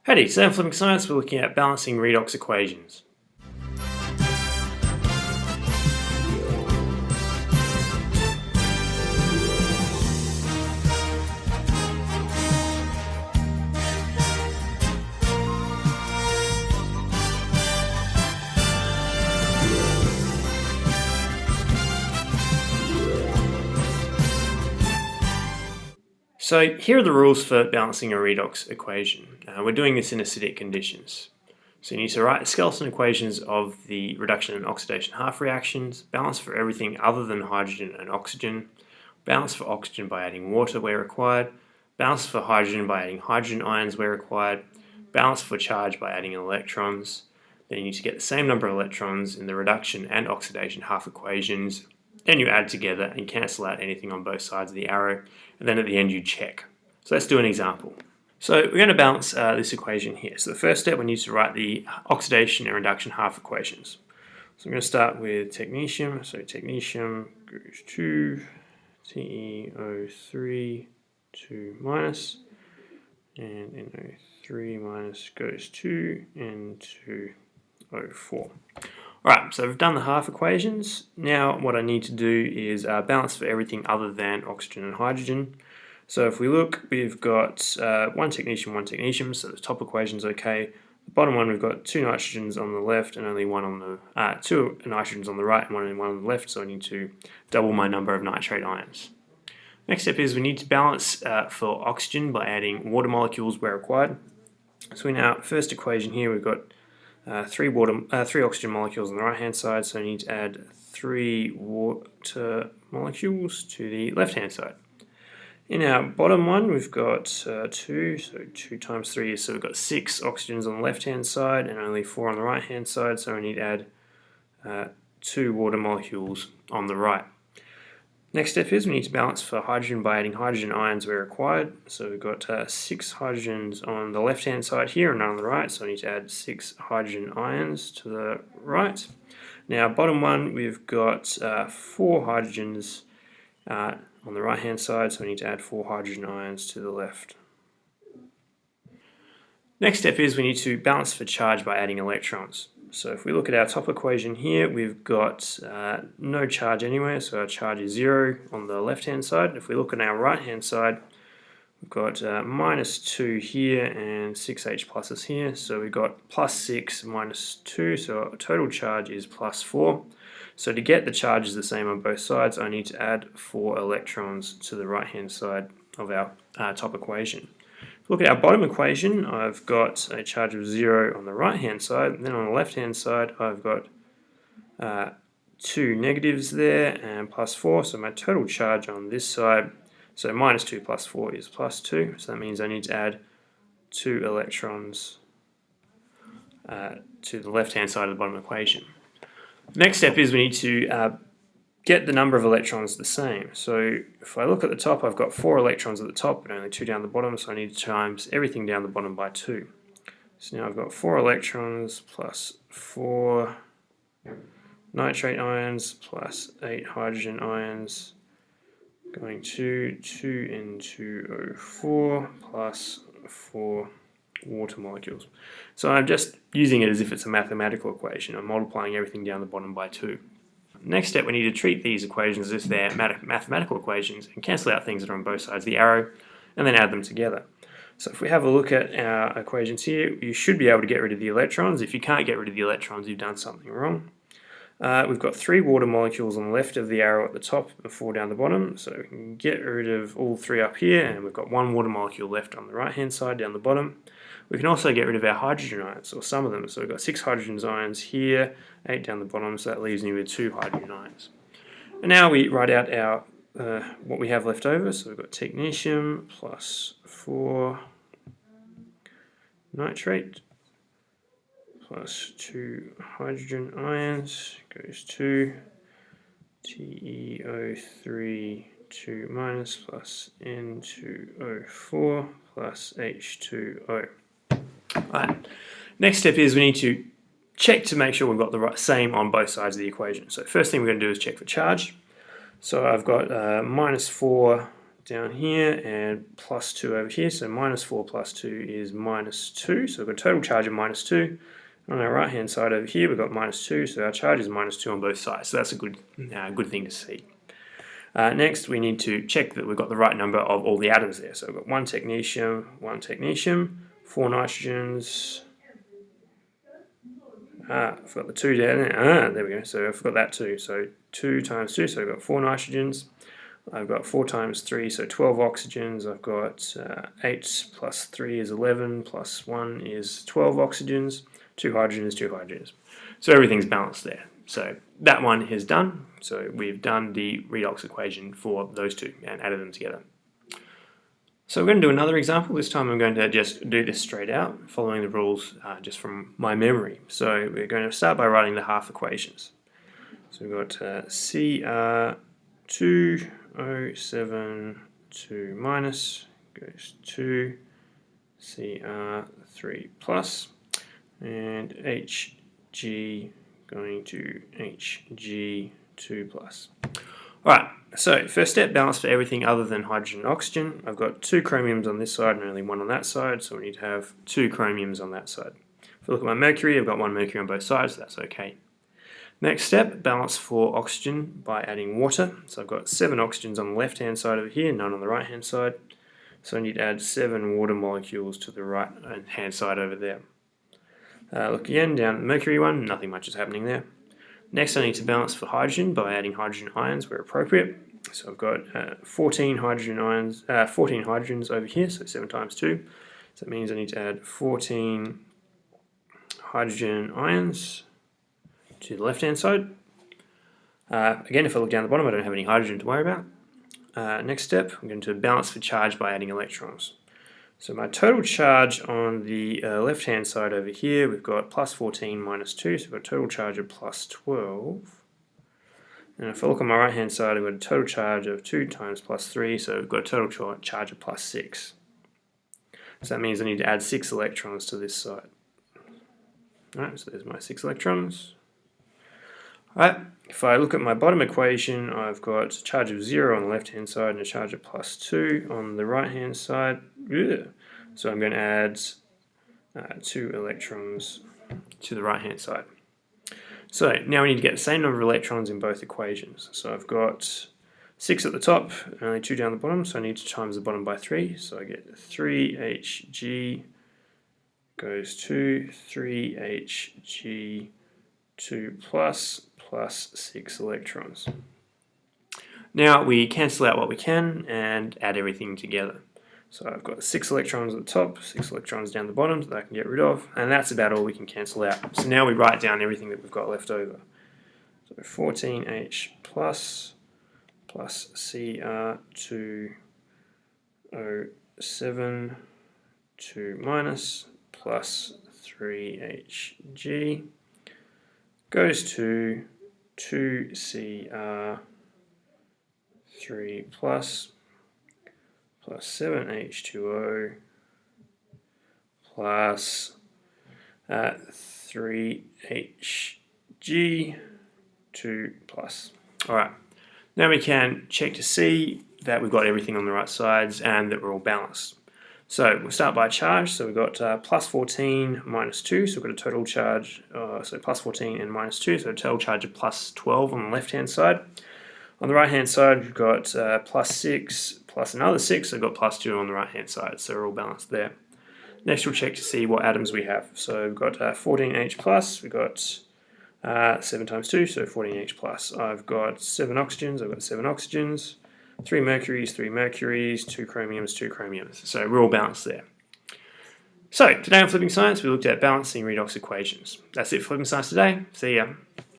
Howdy, today in Flippin Science we're looking at balancing redox equations. So here are the rules for balancing a redox equation. We're doing this in acidic conditions. So you need to write the skeleton equations of the reduction and oxidation half reactions, balance for everything other than hydrogen and oxygen, balance for oxygen by adding water where required, balance for hydrogen by adding hydrogen ions where required, balance for charge by adding electrons. Then you need to get the same number of electrons in the reduction and oxidation half equations. Then you add together and cancel out anything on both sides of the arrow, and then at the end you check. So let's do an example. So we're going to balance this equation here. So the first step, we need to write the oxidation and reduction half equations. So I'm going to start with technetium. So technetium goes to TeO3 2 minus, and NO3 minus goes to N2O4. Alright, so we've done the half equations. Now what I need to do is balance for everything other than oxygen and hydrogen. So if we look, we've got one technetium, so the top equation's okay. The bottom one, we've got two nitrogens on the left and only one on the two nitrogens on the right and one on the left, so I need to double my number of nitrate ions. Next step is we need to balance for oxygen by adding water molecules where required. So in our first equation here, we've got three oxygen molecules on the right hand side, so I need to add 3 water molecules to the left hand side. In our bottom one, we've got 2, so 2 times 3 is, so we've got 6 oxygens on the left hand side and only 4 on the right hand side, so I need to add 2 water molecules on the right. Next step is we need to balance for hydrogen by adding hydrogen ions where required. So we've got 6 hydrogens on the left hand side here and none on the right, so I need to add 6 hydrogen ions to the right. Now bottom one, we've got 4 hydrogens on the right hand side, so I need to add 4 hydrogen ions to the left. Next step is we need to balance for charge by adding electrons. So if we look at our top equation here, we've got no charge anywhere, so our charge is 0 on the left hand side. If we look on our right hand side, we've got minus 2 here and 6H pluses here, so we've got plus 6 minus 2, so our total charge is plus 4. So to get the charges the same on both sides, I need to add 4 electrons to the right hand side of our top equation. Look at our bottom equation, I've got a charge of 0 on the right hand side, and then on the left hand side I've got 2 negatives there and plus 4, so my total charge on this side, so minus 2 plus 4 is plus 2, so that means I need to add 2 electrons to the left hand side of the bottom equation. The next step is we need to get the number of electrons the same. So if I look at the top, I've got 4 electrons at the top but only 2 down the bottom, so I need to times everything down the bottom by 2. So now I've got 4 electrons plus 4 nitrate ions plus 8 hydrogen ions going to 2N2O4 plus 4 water molecules. So I'm just using it as if it's a mathematical equation. I'm multiplying everything down the bottom by 2. Next step, we need to treat these equations as if they're mathematical equations and cancel out things that are on both sides of the arrow and then add them together. So if we have a look at our equations here, you should be able to get rid of the electrons. If you can't get rid of the electrons, you've done something wrong. We've got 3 water molecules on the left of the arrow at the top and 4 down the bottom, so we can get rid of all 3 up here, and we've got 1 water molecule left on the right hand side down the bottom. We can also get rid of our hydrogen ions, or some of them, so we've got 6 hydrogen ions here, 8 down the bottom, so that leaves me with 2 hydrogen ions. And now we write out our what we have left over, so we've got technetium plus 4 nitrate plus 2 hydrogen ions goes to TeO3 2 minus plus N2O4 plus H2O. Right. Next step is we need to check to make sure we've got the same on both sides of the equation. So first thing we're going to do is check for charge. So I've got minus 4 down here and plus 2 over here. So minus 4 plus 2 is minus 2. So we've got a total charge of minus 2. On our right hand side over here we've got minus 2. So our charge is minus 2 on both sides. So that's a good thing to see. Next we need to check that we've got the right number of all the atoms there. So we've got one technetium, 4 nitrogens. I've got the 2 down there. There we go. So I forgot that too. So 2 times 2, so I've got 4 nitrogens. I've got 4 times 3, so 12 oxygens. I've got 8 plus 3 is 11, plus 1 is 12 oxygens. 2 hydrogens, 2 hydrogens. So everything's balanced there. So that one is done. So we've done the redox equation for those two and added them together. So we're going to do another example. This time I'm going to just do this straight out, following the rules just from my memory. So we're going to start by writing the half equations. So we've got Cr2O72 minus goes to Cr3 plus, and Hg going to Hg2 plus. Alright, so first step, balance for everything other than hydrogen and oxygen. I've got 2 chromiums on this side and only 1 on that side, so we need to have 2 chromiums on that side. If I look at my mercury, I've got 1 mercury on both sides, so that's okay. Next step, balance for oxygen by adding water. So I've got 7 oxygens on the left hand side over here, none on the right hand side. So I need to add 7 water molecules to the right hand side over there. Look again, down at the mercury one, nothing much is happening there. Next I need to balance for hydrogen by adding hydrogen ions where appropriate. So I've got 14 hydrogens over here, so 7 times 2. So that means I need to add 14 hydrogen ions to the left hand side. Again, if I look down the bottom, I don't have any hydrogen to worry about. Next step, I'm going to balance for charge by adding electrons. So my total charge on the left hand side over here, we've got plus 14 minus 2, so we've got a total charge of plus 12. And if I look on my right hand side, I've got a total charge of 2 times plus 3, so we've got a total charge of plus 6. So that means I need to add 6 electrons to this side. Alright, so there's my 6 electrons. Alright, if I look at my bottom equation, I've got a charge of 0 on the left hand side and a charge of plus 2 on the right hand side. So I'm going to add 2 electrons to the right hand side. So now we need to get the same number of electrons in both equations. So I've got 6 at the top and only 2 down the bottom, so I need to times the bottom by 3. So I get 3Hg goes to 3Hg2 plus 6 electrons. Now we cancel out what we can and add everything together. So I've got 6 electrons at the top, 6 electrons down the bottom that I can get rid of, and that's about all we can cancel out. So now we write down everything that we've got left over. So 14H plus Cr2O7 2 minus plus 3Hg goes to 2Cr3 plus 7H2O plus 3Hg2 plus. Alright, now we can check to see that we've got everything on the right sides and that we're all balanced. So we'll start by charge. So we've got plus 14 minus 2, so we've got a total charge, so plus 14 and minus 2, so a total charge of plus 12 on the left hand side. On the right hand side we've got plus 6 plus another 6, so we've got plus 2 on the right hand side, so we're all balanced there. Next we'll check to see what atoms we have. So we've got 14H plus, we've got 7 times 2, so 14H plus. I've got 7 oxygens, 3 mercuries, 2 chromiums, 2 chromiums. So we're all balanced there. So today on Flipping Science we looked at balancing redox equations. That's it for Flipping Science today. See ya.